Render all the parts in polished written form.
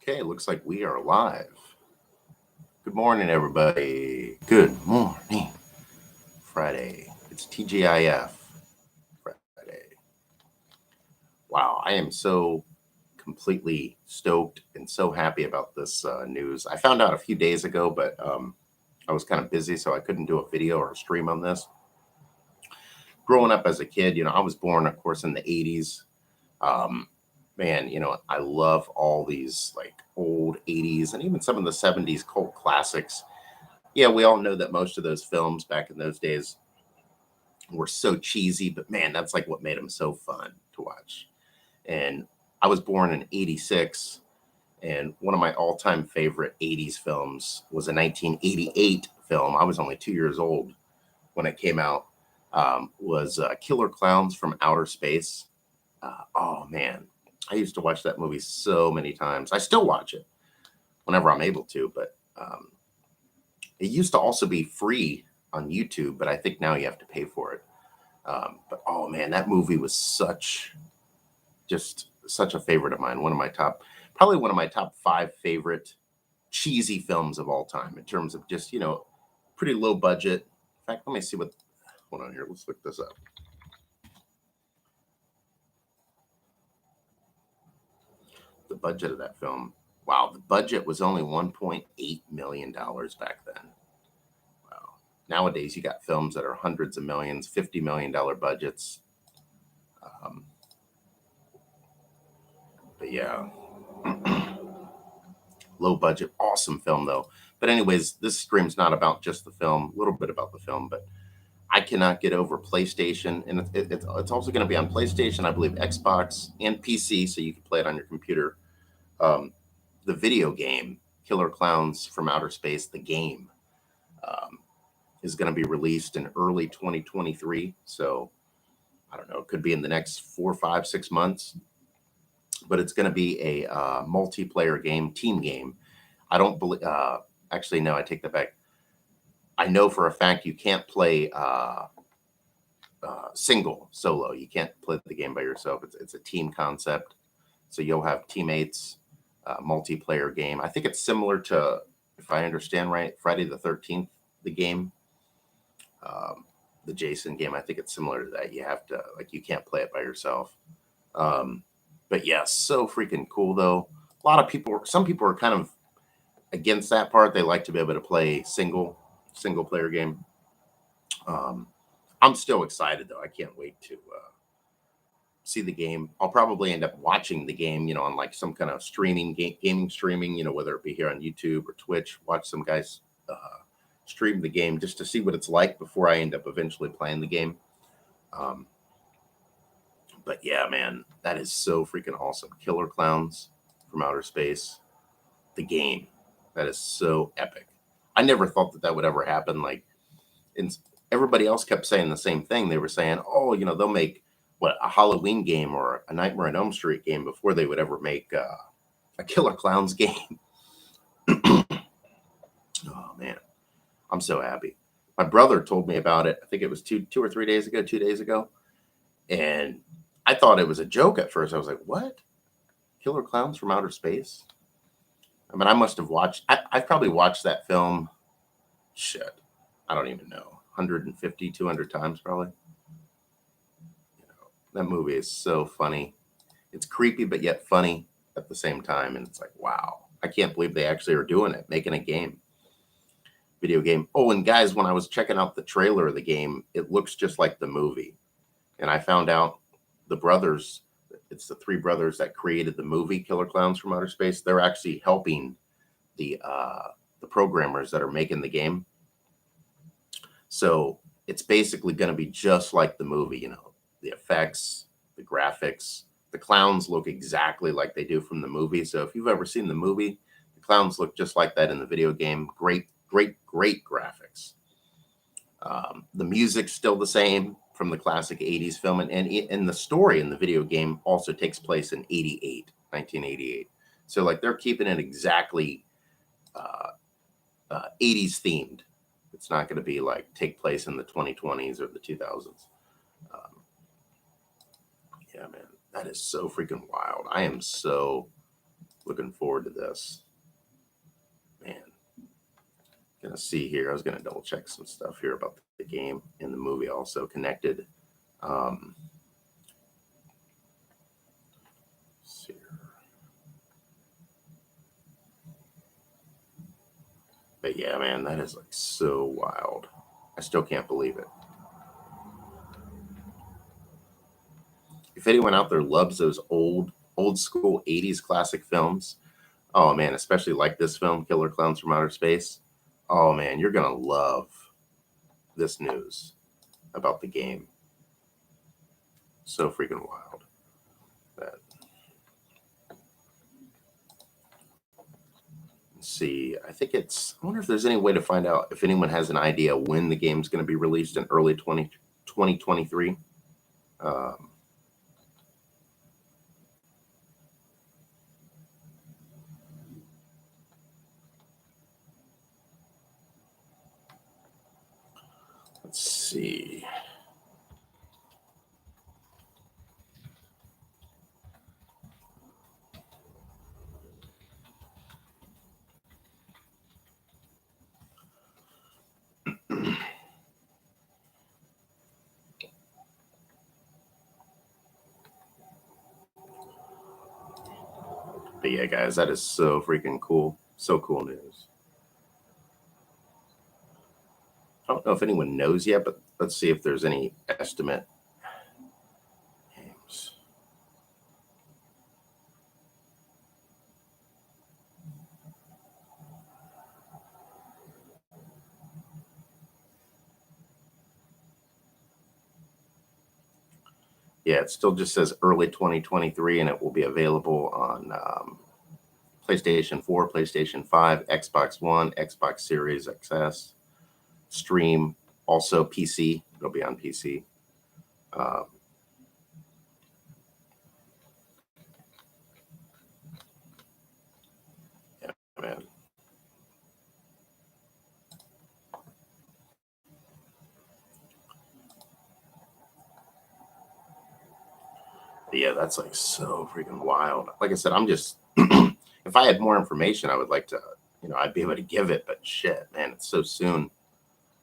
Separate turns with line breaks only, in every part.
Okay, looks like we are live. Good morning, everybody. Good morning. Friday. It's TGIF Friday. Wow, I am so completely stoked and so happy about this news. I found out a few days ago, but I was kind of busy, so I couldn't do a video or a stream on this. Growing up as a kid, I was born, of course, in the 80s. Man, I love all these like old 80s and even some of the 70s cult classics. Yeah, we all know that most of those films back in those days were so cheesy, but man, that's like what made them so fun to watch. And I was born in 86, and one of my all-time favorite 80s films was a 1988 film. I was only 2 years old when it came out. Was Killer Clowns from Outer Space. Oh man, I used to watch that movie so many times. I still watch it whenever I'm able to, but it used to also be free on YouTube, but I think now you have to pay for it. But oh man, that movie was just such a favorite of mine. Probably one of my top 5 favorite cheesy films of all time in terms of just, pretty low budget. In fact, let me see hold on here. Let's look this up. The budget of that film. Wow, the budget was only $1.8 million back then. Wow. Nowadays, you got films that are hundreds of millions, $50 million budgets. But yeah, low budget, awesome film though. But anyways, this stream's not about just the film, a little bit about the film, but I cannot get over PlayStation, and it's also going to be on PlayStation, I believe, Xbox, and PC, so you can play it on your computer. The video game Killer Clowns from Outer Space, the game, um, is going to be released in early 2023. So I don't know, it could be in the next 4, 5, 6 months, but it's going to be a multiplayer game, team game. I don't believe, actually, no, I take that back. I know for a fact you can't play solo. You can't play the game by yourself. It's a team concept. So you'll have teammates, multiplayer game. I think it's similar to, if I understand right, Friday the 13th, the game, the Jason game. I think it's similar to that. You have to, like, you can't play it by yourself. But yeah, so freaking cool though. Some people are kind of against that part. They like to be able to play single player game. I'm still excited though. I can't wait to see the game. I'll probably end up watching the game, on like some kind of gaming streaming, whether it be here on YouTube or Twitch. Watch some guys stream the game just to see what it's like before I end up eventually playing the game. But yeah, man, that is so freaking awesome. Killer Clowns from Outer Space, the game. That is so epic. I never thought that would ever happen. Like, and everybody else kept saying the same thing. They were saying, oh, they'll make a Halloween game or a Nightmare on Elm Street game before they would ever make a Killer Clowns game. Oh man, I'm so happy. My brother told me about it. I think it was 2 days ago, and I thought it was a joke at first. I was like, what? Killer Clowns from Outer Space? I mean, I must have watched, I've probably watched that film, shit, I don't even know, 150, 200 times probably. That movie is so funny. It's creepy, but yet funny at the same time. And it's like, wow, I can't believe they actually are doing it, making a video game. Oh, and guys, when I was checking out the trailer of the game, it looks just like the movie. And I found out it's the 3 brothers that created the movie Killer Clowns from Outer Space. They're actually helping the programmers that are making the game. So it's basically going to be just like the movie, the effects, the graphics. The clowns look exactly like they do from the movie. So if you've ever seen the movie, the clowns look just like that in the video game. Great graphics. The music's still the same from the classic 80s film. And the story in the video game also takes place in 1988. So like they're keeping it exactly 80s themed. It's not going to be like take place in the 2020s or the 2000s. Yeah, man, that is so freaking wild. I am so Looking forward to this. Man. Gonna see here. I was gonna double check some stuff here about the game and the movie also connected. See here. But yeah, man, that is like so wild. I still can't believe it. If anyone out there loves those old school 80s classic films, oh man, especially like this film, Killer Klowns from Outer Space, oh man, you're gonna love this news about the game. So freaking wild. That. Let's see, I wonder if there's any way to find out if anyone has an idea when the game's going to be released in early 2023. Let's see. But yeah, guys, that is so freaking cool. So cool news. I don't know if anyone knows yet, but let's see if there's any estimate. Games. Yeah, it still just says early 2023, and it will be available on PlayStation 4, PlayStation 5, Xbox One, Xbox Series XS, Stream, also PC. It'll be on PC. Yeah, man. Yeah, that's like so freaking wild. Like I said, I'm just if I had more information, I would like to, I'd be able to give it, but shit, man, it's so soon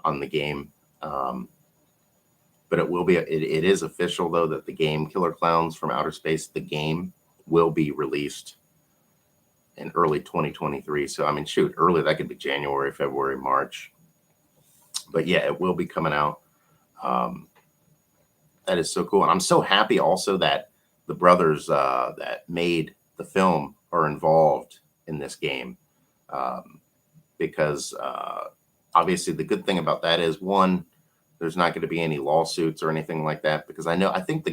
on the game. But it will be, it is official though that the game Killer Klowns from Outer Space, the game will be released in early 2023. So, I mean, shoot, early, that could be January, February, March. But yeah, it will be coming out. That is so cool. And I'm so happy also that the brothers that made the film are involved in this game. Because obviously the good thing about that is, one, there's not going to be any lawsuits or anything like that, because I think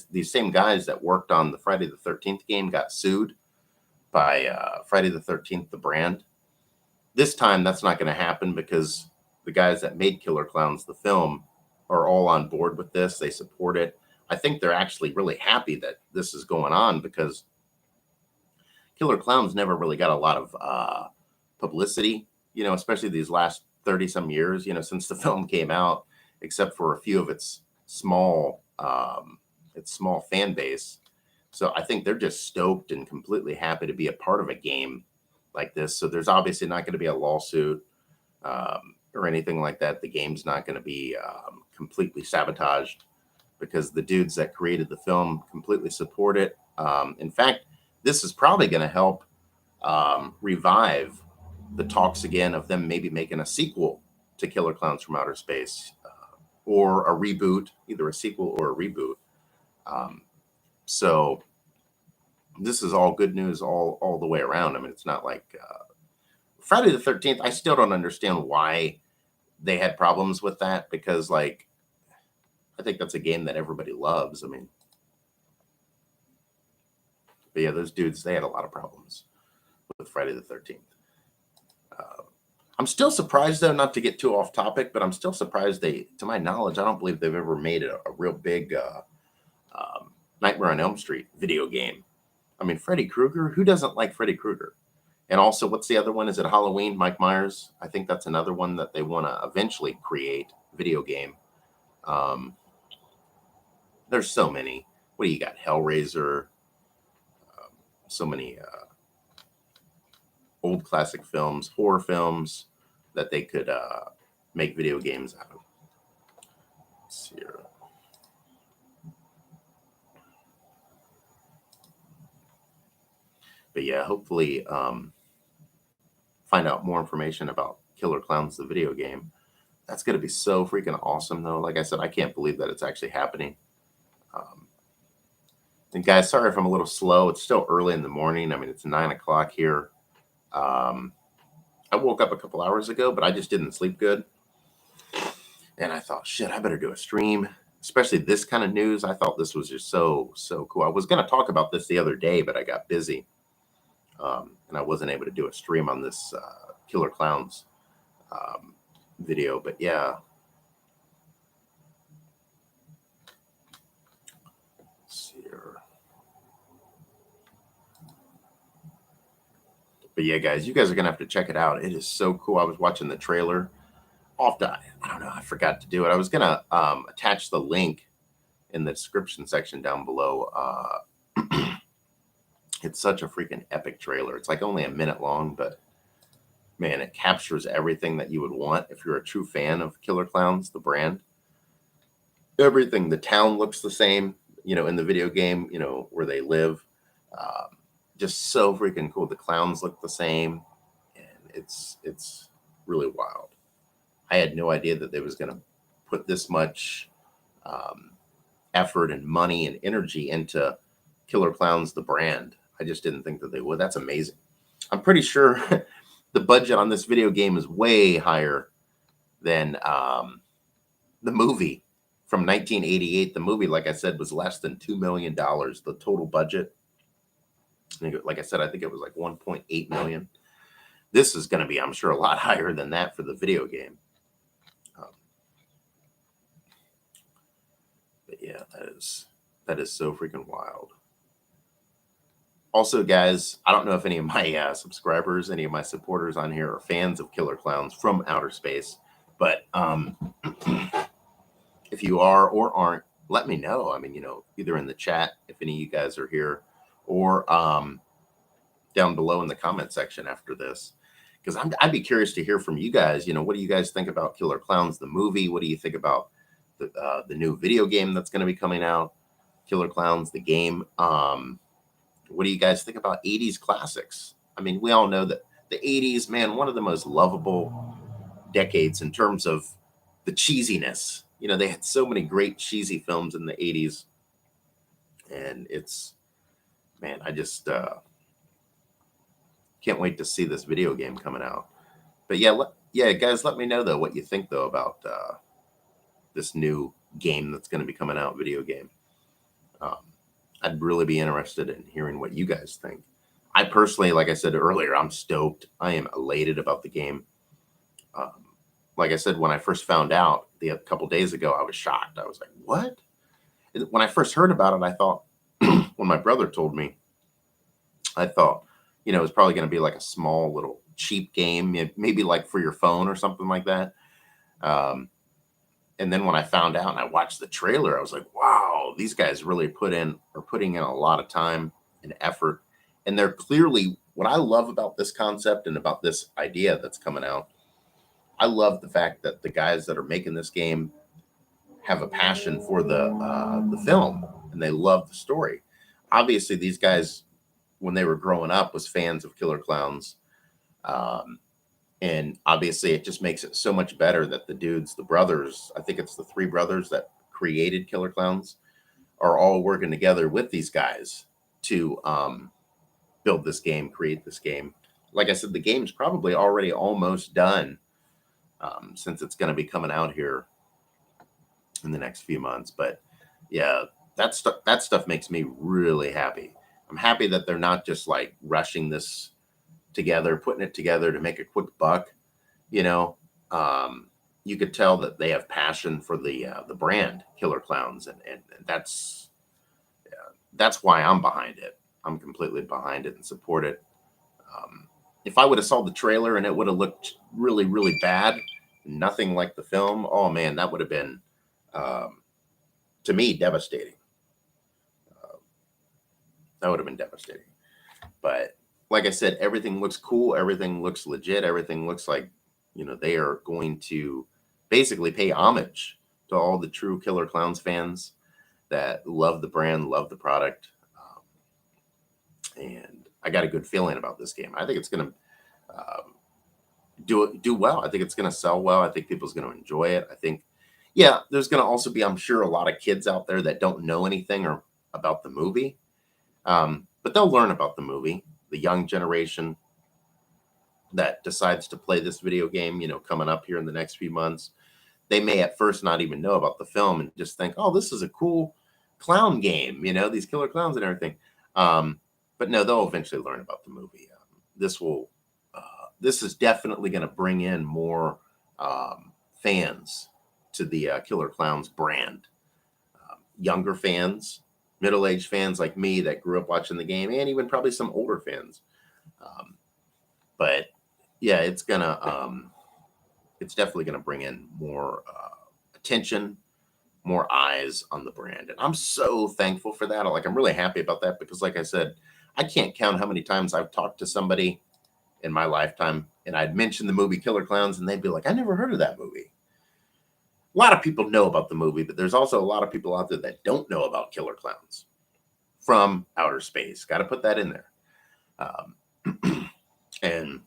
these same guys that worked on the Friday the 13th game got sued by Friday the 13th, the brand. This time that's not going to happen because the guys that made Killer Klowns, the film, are all on board with this. They support it. I think they're actually really happy that this is going on because Killer Klowns never really got a lot of publicity, especially these last 30 some years, since the film came out, except for a few of its small fan base. So I think they're just stoked and completely happy to be a part of a game like this. So there's obviously not going to be a lawsuit or anything like that. The game's not going to be completely sabotaged because the dudes that created the film completely support it. In fact, this is probably going to help revive the talks again of them maybe making a sequel to Killer Klowns from Outer Space or a reboot, either a sequel or a reboot. So this is all good news all the way around. I mean, it's not like Friday the 13th. I still don't understand why they had problems with that, because like, I think that's a game that everybody loves. I mean, but yeah, those dudes, they had a lot of problems with Friday the 13th. I'm still surprised though, not to get too off topic, but I'm still surprised to my knowledge, I don't believe they've ever made a real big Nightmare on Elm Street video game. I mean, Freddy Krueger, who doesn't like Freddy Krueger? And also, what's the other one? Is it Halloween? Mike Myers? I think that's another one that they want to eventually create video game. There's so many. What do you got? Hellraiser. So many old classic films, horror films that they could make video games out of. Let's see here. But yeah, hopefully find out more information about Killer Klowns, the video game. That's going to be so freaking awesome, though. Like I said, I can't believe that it's actually happening. And guys, sorry if I'm a little slow. It's still early in the morning. I mean, it's 9 o'clock here. I woke up a couple hours ago, but I just didn't sleep good. And I thought, shit, I better do a stream, especially this kind of news. I thought this was just so cool. I was going to talk about this the other day, but I got busy. And I wasn't able to do a stream on this Killer Klowns video. But yeah. Let's see here. But yeah, guys, you guys are going to have to check it out. It is so cool. I was watching the trailer. I don't know. I forgot to do it. I was going to attach the link in the description section down below. It's such a freaking epic trailer. It's like only a minute long, but man, it captures everything that you would want if you're a true fan of Killer Klowns, the brand. Everything. The town looks the same, in the video game, where they live. Just so freaking cool. The clowns look the same, and it's really wild. I had no idea that they was going to put this much effort and money and energy into Killer Klowns, the brand. I just didn't think that they would. That's amazing. I'm pretty sure the budget on this video game is way higher than the movie from 1988. The movie, like I said, was less than $2 million. The total budget. Like I said, I think it was like 1.8 million. This is going to be, I'm sure, a lot higher than that for the video game. But yeah, that is so freaking wild. Also, guys, I don't know if any of my subscribers, any of my supporters on here are fans of Killer Klowns from outer space, but if you are or aren't, let me know. I mean, either in the chat if any of you guys are here, or down below in the comment section after this, because I'd be curious to hear from you guys. What do you guys think about Killer Klowns, the movie? What do you think about the new video game that's going to be coming out, Killer Klowns, the game? What do you guys think about 80s classics? I mean, we all know that the 80s, man, one of the most lovable decades in terms of the cheesiness. They had so many great cheesy films in the 80s. And man, I just can't wait to see this video game coming out. But yeah, guys, let me know, though, what you think, though, about this new game that's going to be coming out, video game. I'd really be interested in hearing what you guys think. I personally, like I said earlier, I'm stoked. I am elated about the game. Like I said, when I first found out a couple days ago, I was shocked. I was like, what? When I first heard about it, I thought, when my brother told me, I thought, it was probably going to be like a small little cheap game, maybe like for your phone or something like that. And then when I found out and I watched the trailer, I was like, wow, these guys really are putting in a lot of time and effort. And they're clearly, what I love about this concept and about this idea that's coming out, I love the fact that the guys that are making this game have a passion for the film, and they love the story. Obviously, these guys, when they were growing up, was fans of Killer Klowns. And obviously, it just makes it so much better that the brothers, I think it's the three brothers that created Killer Klowns, are all working together with these guys to build this game, create this game. Like I said, the game's probably already almost done, since it's going to be coming out here in the next few months. But yeah, that stuff makes me really happy. I'm happy that they're not just like rushing this together, putting it together to make a quick buck. You could tell that they have passion for the brand Killer Klowns, and that's why I'm behind it. I'm completely behind it and support it. If I would have saw the trailer and it would have looked really, really bad, nothing like the film, oh man, that would have been, to me, devastating. That would have been devastating. But like I said, everything looks cool. Everything looks legit. Everything looks like, they are going to basically pay homage to all the true Killer Klowns fans that love the brand, love the product. And I got a good feeling about this game. I think it's going to do well. I think it's going to sell well. I think people's going to enjoy it. I think, yeah, there's going to also be, I'm sure, a lot of kids out there that don't know anything or about the movie, but they'll learn about the movie. The young generation that decides to play this video game, coming up here in the next few months, they may at first not even know about the film and just think, oh, this is a cool clown game, these killer clowns and everything. But no, they'll eventually learn about the movie. This is definitely going to bring in more fans to the Killer Klowns brand. Younger fans, middle-aged fans like me that grew up watching the game, and even probably some older fans. But yeah, it's definitely gonna bring in more attention, more eyes on the brand, and I'm so thankful for that. I'm really happy about that because, like I said, I can't count how many times I've talked to somebody in my lifetime and I'd mention the movie Killer Klowns and they'd be like, I never heard of that movie. A lot of people know about the movie, but there's also a lot of people out there that don't know about Killer Klowns from outer space. Got to put that in there. And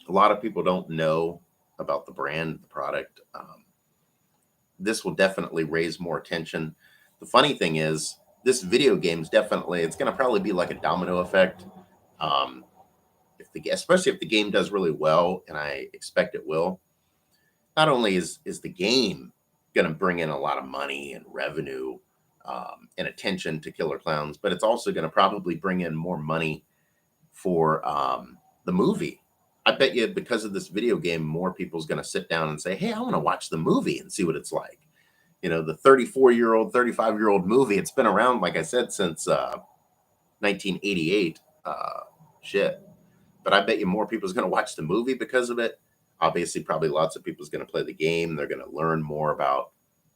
a lot of people don't know about the brand, the product. This will definitely raise more attention. The funny thing is, this video game is definitely, it's going to probably be like a domino effect. Especially if the game does really well, and I expect it will, not only is the game going to bring in a lot of money and revenue and attention to Killer Klowns, but it's also going to probably bring in more money for the movie. I bet you because of this video game, more people's going to sit down and say, hey, I want to watch the movie and see what it's like. The 34-year-old, 35-year-old movie, it's been around, like I said, since 1988. Shit. But I bet you more people's going to watch the movie because of it. Obviously, probably lots of people's going to play the game. They're going to learn more about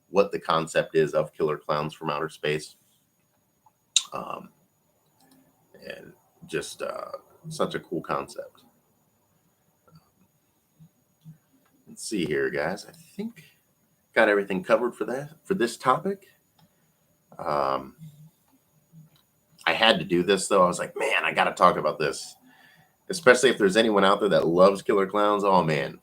what the concept is of Killer Klowns from outer space. And just such a cool concept. Let's see here, guys. I think got everything covered for this topic. I had to do this, though. I was like, man, I got to talk about this. Especially if there's anyone out there that loves Killer Klowns. Oh, man.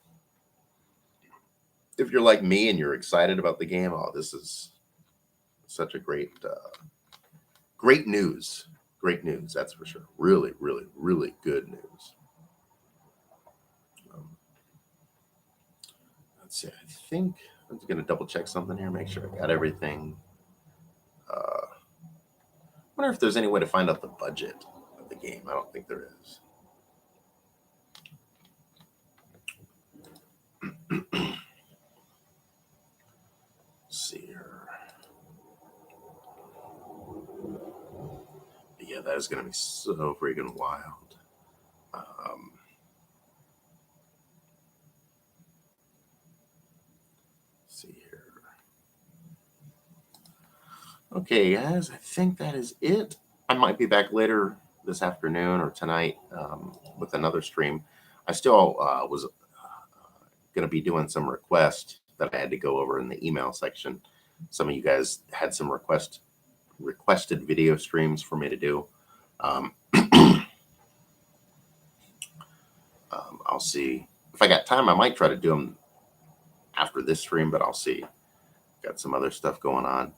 If you're like me and you're excited about the game, oh, this is such a great news. Great news, that's for sure. Really, really, really good news. Let's see. I think I'm just going to double check something here, make sure I got everything. Wonder if there's any way to find out the budget of the game. I don't think there is. Let's see here. Yeah, that is going to be so freaking wild. Let's see here. Okay, guys, I think that is it. I might be back later this afternoon or tonight with another stream. I still was going to be doing some requests that I had to go over in the email section. Some of you guys had some requested video streams for me to do. I'll see if I got time. I might try to do them after this stream, but I'll see. Got some other stuff going on.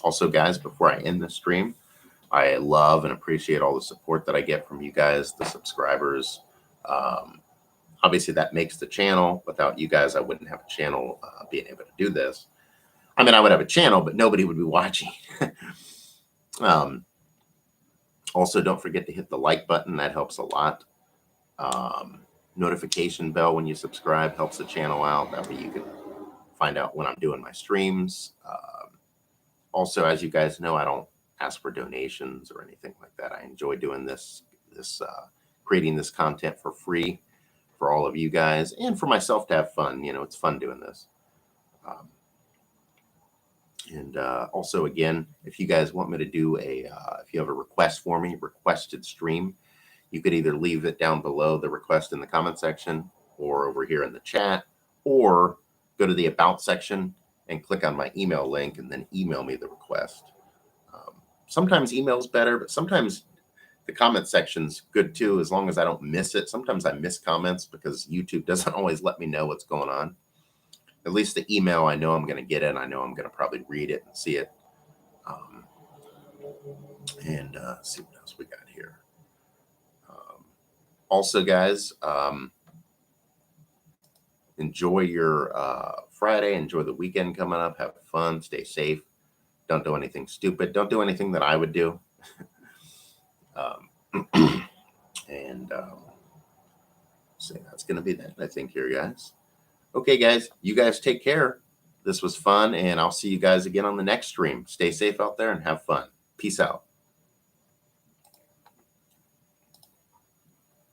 Also, guys, before I end the stream, I love and appreciate all the support that I get from you guys, the subscribers. Obviously, that makes the channel. Without you guys, I wouldn't have a channel being able to do this. I mean, I would have a channel, but nobody would be watching. Also, don't forget to hit the like button. That helps a lot. Notification bell when you subscribe helps the channel out. That way you can find out when I'm doing my streams. Also, as you guys know, I don't ask for donations or anything like that. I enjoy doing this creating this content for free for all of you guys and for myself to have fun. It's fun doing this. And also, again, if you guys want me to do if you have a request for me, requested stream, you could either leave it down below the request in the comment section or over here in the chat, or go to the about section and click on my email link and then email me the request. Sometimes email's better, but sometimes the comment section's good too, as long as I don't miss it. Sometimes I miss comments because YouTube doesn't always let me know what's going on. At least the email, I know I'm going to get it, and I know I'm going to probably read it and see it. And see what else we got here. Also, guys, enjoy your Friday. Enjoy the weekend coming up. Have fun. Stay safe. Don't do anything stupid. Don't do anything that I would do. So that's going to be that, I think, here, guys. Okay, guys, you guys take care. This was fun, and I'll see you guys again on the next stream. Stay safe out there and have fun. Peace out.